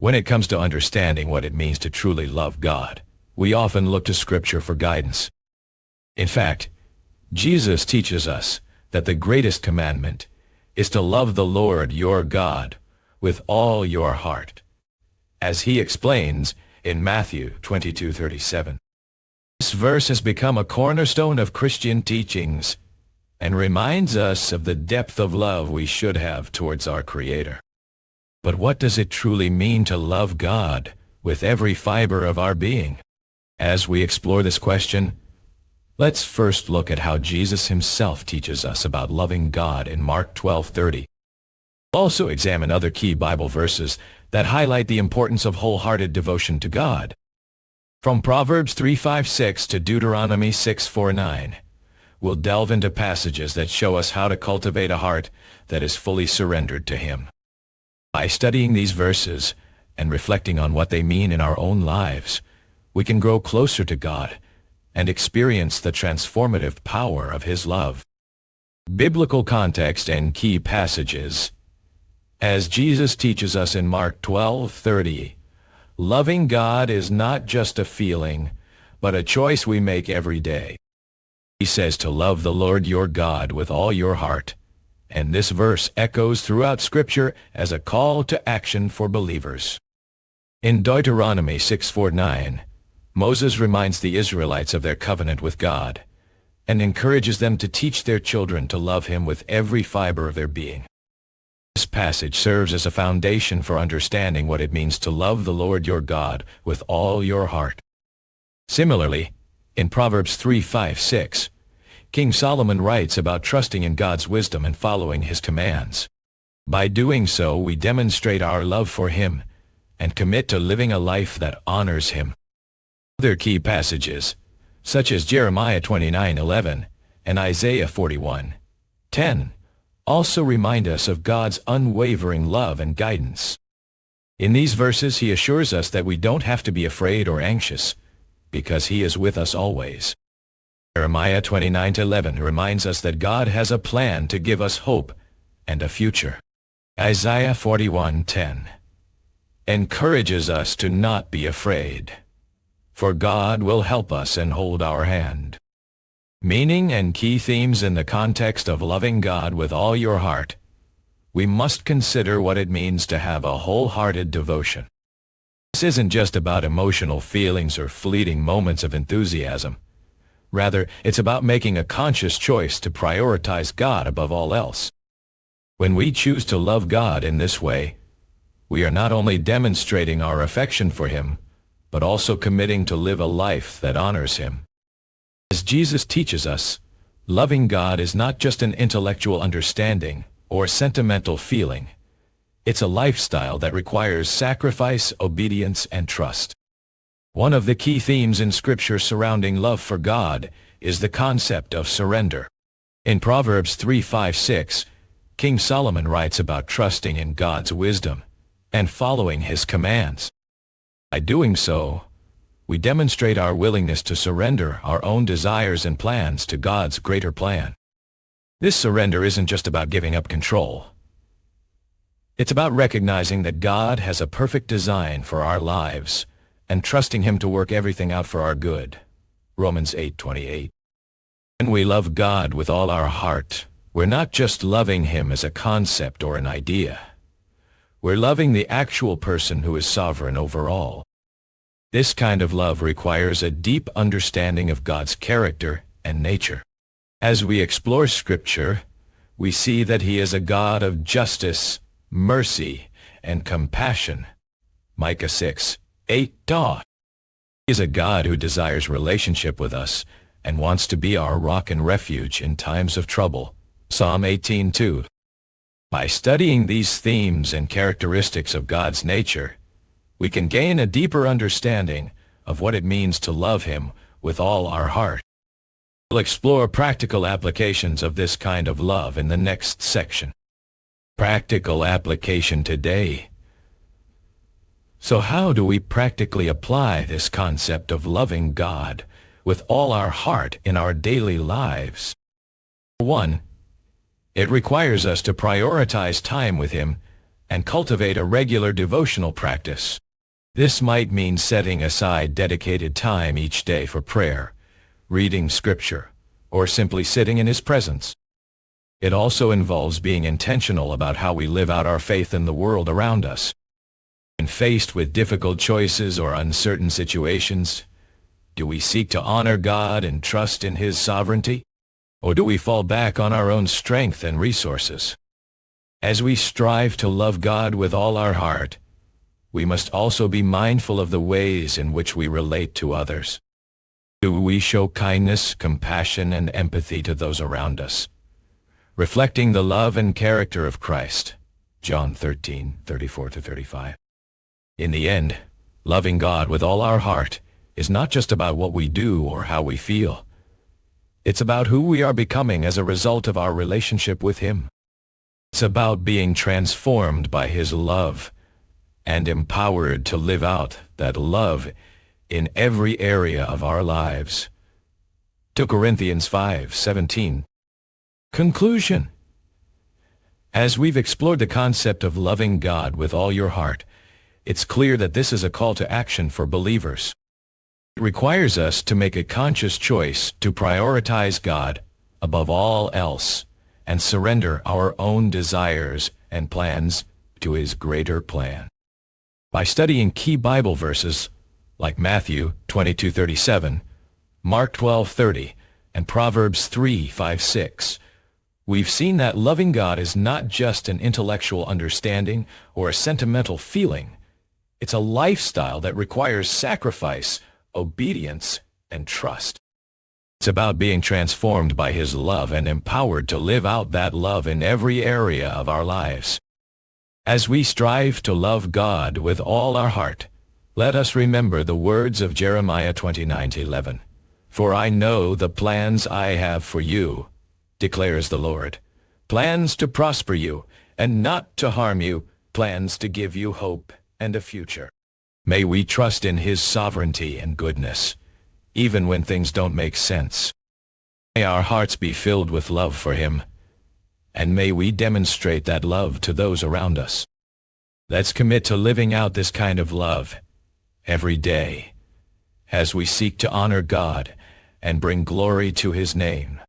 When it comes to understanding what it means to truly love God, we often look to Scripture for guidance. In fact, Jesus teaches us that the greatest commandment is to love the Lord your God with all your heart, as he explains in Matthew 22:37. This verse has become a cornerstone of Christian teachings and reminds us of the depth of love we should have towards our Creator. But what does it truly mean to love God with every fiber of our being? As we explore this question, let's first look at how Jesus himself teaches us about loving God in Mark 12:30. We'll also examine other key Bible verses that highlight the importance of wholehearted devotion to God. From Proverbs 3:5-6 to Deuteronomy 6:4-9, we'll delve into passages that show us how to cultivate a heart that is fully surrendered to Him. By studying these verses and reflecting on what they mean in our own lives, we can grow closer to God and experience the transformative power of His love. Biblical context and key passages. As Jesus teaches us in Mark 12:30, loving God is not just a feeling, but a choice we make every day. He says to love the Lord your God with all your heart, and this verse echoes throughout Scripture as a call to action for believers. In Deuteronomy 6:4-9, Moses reminds the Israelites of their covenant with God and encourages them to teach their children to love Him with every fiber of their being. This passage serves as a foundation for understanding what it means to love the Lord your God with all your heart. Similarly, in Proverbs 3:5-6, King Solomon writes about trusting in God's wisdom and following His commands. By doing so, we demonstrate our love for Him and commit to living a life that honors Him. Other key passages, such as Jeremiah 29:11 and Isaiah 41:10, also remind us of God's unwavering love and guidance. In these verses, He assures us that we don't have to be afraid or anxious, because He is with us always. Jeremiah 29:11 reminds us that God has a plan to give us hope and a future. Isaiah 41:10 encourages us to not be afraid, for God will help us and hold our hand. Meaning and key themes in the context of loving God with all your heart, we must consider what it means to have a wholehearted devotion. This isn't just about emotional feelings or fleeting moments of enthusiasm. Rather, it's about making a conscious choice to prioritize God above all else. When we choose to love God in this way, we are not only demonstrating our affection for Him, but also committing to live a life that honors Him. As Jesus teaches us, loving God is not just an intellectual understanding or sentimental feeling. It's a lifestyle that requires sacrifice, obedience, and trust. One of the key themes in Scripture surrounding love for God is the concept of surrender. In Proverbs 3:5-6, King Solomon writes about trusting in God's wisdom and following His commands. By doing so, we demonstrate our willingness to surrender our own desires and plans to God's greater plan. This surrender isn't just about giving up control. It's about recognizing that God has a perfect design for our lives and trusting Him to work everything out for our good. Romans 8:28. When we love God with all our heart, we're not just loving Him as a concept or an idea. We're loving the actual person who is sovereign over all. This kind of love requires a deep understanding of God's character and nature. As we explore Scripture, we see that He is a God of justice, mercy, and compassion. Micah 6:8. He is a God who desires relationship with us and wants to be our rock and refuge in times of trouble. Psalm 18:2. By studying these themes and characteristics of God's nature, we can gain a deeper understanding of what it means to love Him with all our heart. We'll explore practical applications of this kind of love in the next section. Practical application today. So how do we practically apply this concept of loving God with all our heart in our daily lives? 1. It requires us to prioritize time with Him and cultivate a regular devotional practice. This might mean setting aside dedicated time each day for prayer, reading scripture, or simply sitting in His presence. It also involves being intentional about how we live out our faith in the world around us. When faced with difficult choices or uncertain situations, do we seek to honor God and trust in His sovereignty? Or do we fall back on our own strength and resources? As we strive to love God with all our heart, we must also be mindful of the ways in which we relate to others. Do we show kindness, compassion, and empathy to those around us, reflecting the love and character of Christ? John 13:34-35. In the end, loving God with all our heart is not just about what we do or how we feel. It's about who we are becoming as a result of our relationship with Him. It's about being transformed by His love and empowered to live out that love in every area of our lives. 2 Corinthians 5:17. Conclusion. As we've explored the concept of loving God with all your heart, it's clear that this is a call to action for believers. It requires us to make a conscious choice to prioritize God above all else and surrender our own desires and plans to His greater plan. By studying key Bible verses like Matthew 22:37, Mark 12:30, and Proverbs 3:5-6, we've seen that loving God is not just an intellectual understanding or a sentimental feeling. It's a lifestyle that requires sacrifice, obedience, and trust. It's about being transformed by His love and empowered to live out that love in every area of our lives. As we strive to love God with all our heart, let us remember the words of Jeremiah 29:11. For I know the plans I have for you, declares the Lord, plans to prosper you and not to harm you, plans to give you hope and a future. May we trust in His sovereignty and goodness, even when things don't make sense. May our hearts be filled with love for Him, and may we demonstrate that love to those around us. Let's commit to living out this kind of love every day as we seek to honor God and bring glory to His name.